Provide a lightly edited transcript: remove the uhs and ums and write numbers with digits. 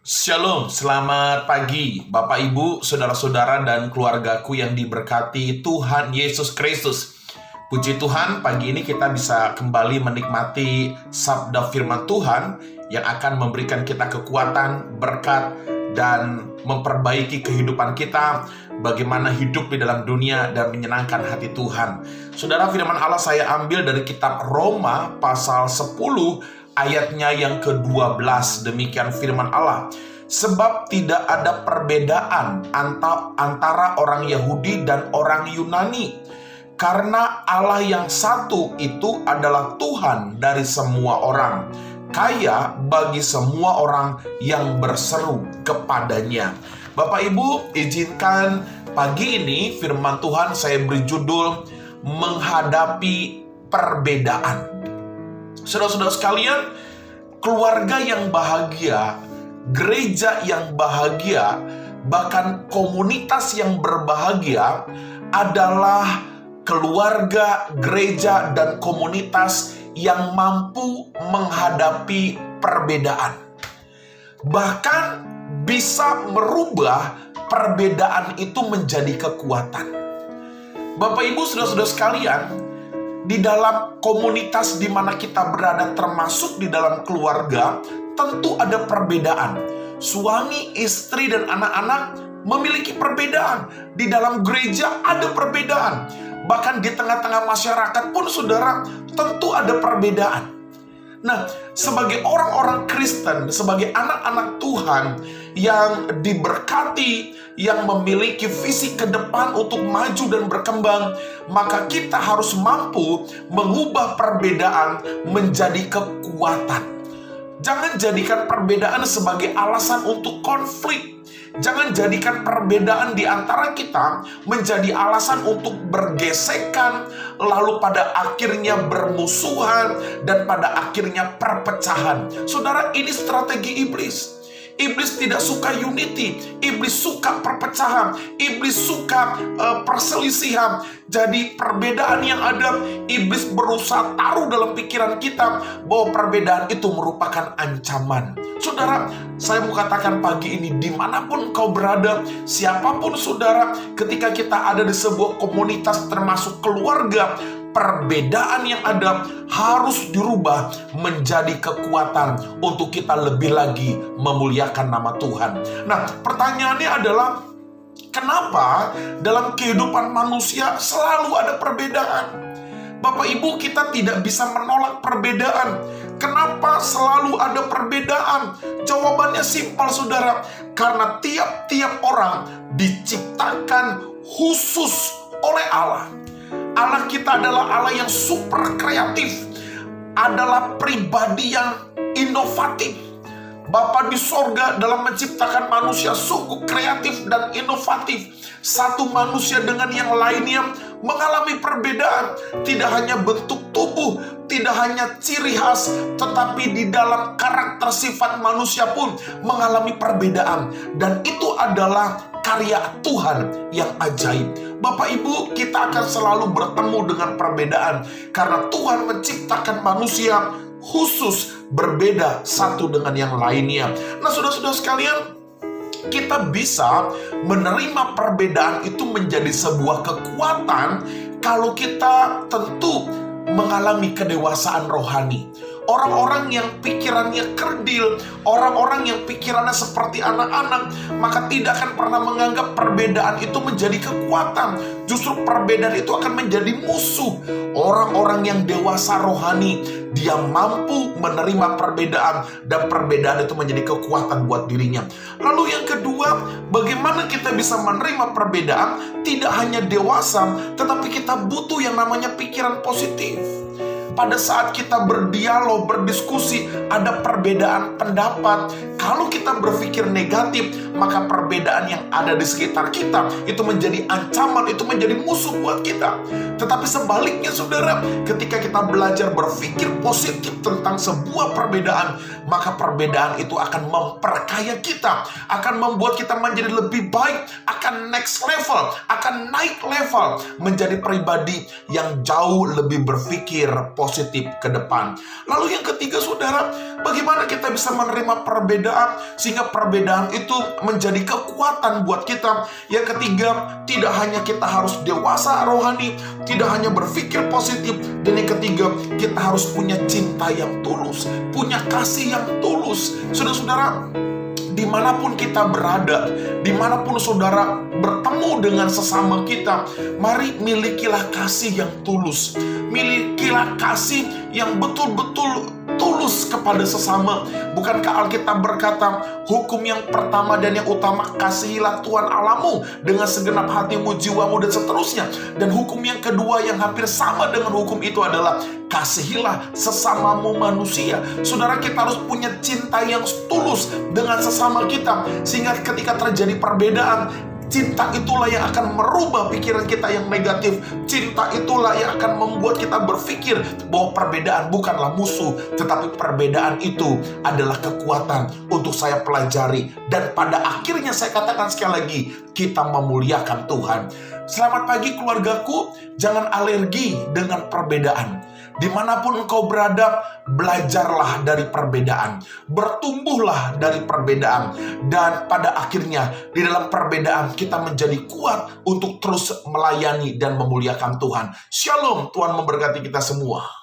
Shalom, selamat pagi Bapak Ibu, Saudara-saudara dan keluargaku yang diberkati Tuhan Yesus Kristus. Puji Tuhan, pagi ini kita bisa kembali menikmati sabda firman Tuhan yang akan memberikan kita kekuatan, berkat, dan memperbaiki kehidupan kita, bagaimana hidup di dalam dunia dan menyenangkan hati Tuhan. Saudara, firman Allah saya ambil dari kitab Roma pasal 10 ayatnya yang ke-12. Demikian firman Allah. Sebab tidak ada perbedaan antara orang Yahudi dan orang Yunani, karena Allah yang satu itu adalah Tuhan dari semua orang, kaya bagi semua orang yang berseru kepadanya. Bapak Ibu, izinkan pagi ini firman Tuhan saya beri judul menghadapi perbedaan. Saudara-saudara sekalian, keluarga yang bahagia, gereja yang bahagia, bahkan komunitas yang berbahagia adalah keluarga, gereja, dan komunitas yang mampu menghadapi perbedaan. Bahkan bisa merubah perbedaan itu menjadi kekuatan. Bapak Ibu, saudara-saudara sekalian, di dalam komunitas di mana kita berada, termasuk di dalam keluarga, tentu ada perbedaan. Suami, istri, dan anak-anak memiliki perbedaan. Di dalam gereja ada perbedaan. Bahkan di tengah-tengah masyarakat pun, saudara, tentu ada perbedaan. Nah, sebagai orang-orang Kristen, sebagai anak-anak Tuhan yang diberkati, yang memiliki visi ke depan untuk maju dan berkembang, maka kita harus mampu mengubah perbedaan menjadi kekuatan. Jangan jadikan perbedaan sebagai alasan untuk konflik. Jangan jadikan perbedaan di antara kita menjadi alasan untuk bergesekan, lalu pada akhirnya bermusuhan, dan pada akhirnya perpecahan. Saudara, ini strategi iblis. Iblis tidak suka unity, iblis suka perpecahan, iblis suka perselisihan. Jadi perbedaan yang ada, iblis berusaha taruh dalam pikiran kita bahwa perbedaan itu merupakan ancaman. Saudara, saya mau katakan pagi ini, dimanapun kau berada, siapapun saudara, ketika kita ada di sebuah komunitas termasuk keluarga, perbedaan yang ada harus dirubah menjadi kekuatan untuk kita lebih lagi memuliakan nama Tuhan. Nah, pertanyaannya adalah, kenapa dalam kehidupan manusia selalu ada perbedaan? Bapak Ibu, kita tidak bisa menolak perbedaan. Kenapa selalu ada perbedaan? Jawabannya simpel, saudara. Karena tiap-tiap orang diciptakan khusus oleh Allah. Allah kita adalah Allah yang super kreatif, adalah pribadi yang inovatif. Bapa di sorga dalam menciptakan manusia sungguh kreatif dan inovatif. Satu manusia dengan yang lainnya mengalami perbedaan. Tidak hanya bentuk tubuh, tidak hanya ciri khas, tetapi di dalam karakter sifat manusia pun mengalami perbedaan. Dan itu adalah karya Tuhan yang ajaib. Bapak Ibu, kita akan selalu bertemu dengan perbedaan karena Tuhan menciptakan manusia khusus, berbeda satu dengan yang lainnya. Nah, saudara-saudara sekalian, kita bisa menerima perbedaan itu menjadi sebuah kekuatan kalau kita tentu mengalami kedewasaan rohani. Orang-orang yang pikirannya kerdil, orang-orang yang pikirannya seperti anak-anak, maka tidak akan pernah menganggap perbedaan itu menjadi kekuatan. Justru perbedaan itu akan menjadi musuh. Orang-orang yang dewasa rohani, dia mampu menerima perbedaan, dan perbedaan itu menjadi kekuatan buat dirinya. Lalu yang kedua, bagaimana kita bisa menerima perbedaan? Tidak hanya dewasa, tetapi kita butuh yang namanya pikiran positif. Pada saat kita berdialog, berdiskusi, ada perbedaan pendapat. Kalau kita berpikir negatif, maka perbedaan yang ada di sekitar kita itu menjadi ancaman, itu menjadi musuh buat kita. Tetapi sebaliknya, saudara, ketika kita belajar berpikir positif tentang sebuah perbedaan, maka perbedaan itu akan memperkaya kita, akan membuat kita menjadi lebih baik, akan next level, akan naik level, menjadi pribadi yang jauh lebih berpikir positif ke depan. Lalu yang ketiga, saudara, bagaimana kita bisa menerima perbedaan sehingga perbedaan itu menjadi kekuatan buat kita. Yang ketiga, tidak hanya kita harus dewasa rohani, tidak hanya berpikir positif, dan yang ketiga, kita harus punya cinta yang tulus, punya kasih yang tulus. Saudara-saudara, dimanapun kita berada, dimanapun saudara bertemu dengan sesama kita, mari milikilah kasih yang tulus, milikilah kasih yang betul-betul tulus kepada sesama. Bukankah Alkitab berkata, hukum yang pertama dan yang utama, kasihilah Tuhan Allahmu dengan segenap hatimu, jiwamu, dan seterusnya. Dan hukum yang kedua yang hampir sama dengan hukum itu adalah kasihilah sesamamu manusia. Saudara, kita harus punya cinta yang tulus dengan sesama kita, sehingga ketika terjadi perbedaan, cinta itulah yang akan merubah pikiran kita yang negatif. Cinta itulah yang akan membuat kita berpikir bahwa perbedaan bukanlah musuh, tetapi perbedaan itu adalah kekuatan untuk saya pelajari. Dan pada akhirnya saya katakan sekali lagi, kita memuliakan Tuhan. Selamat pagi keluargaku, jangan alergi dengan perbedaan. Dimanapun engkau berada, belajarlah dari perbedaan, bertumbuhlah dari perbedaan, dan pada akhirnya di dalam perbedaan kita menjadi kuat untuk terus melayani dan memuliakan Tuhan. Shalom, Tuhan memberkati kita semua.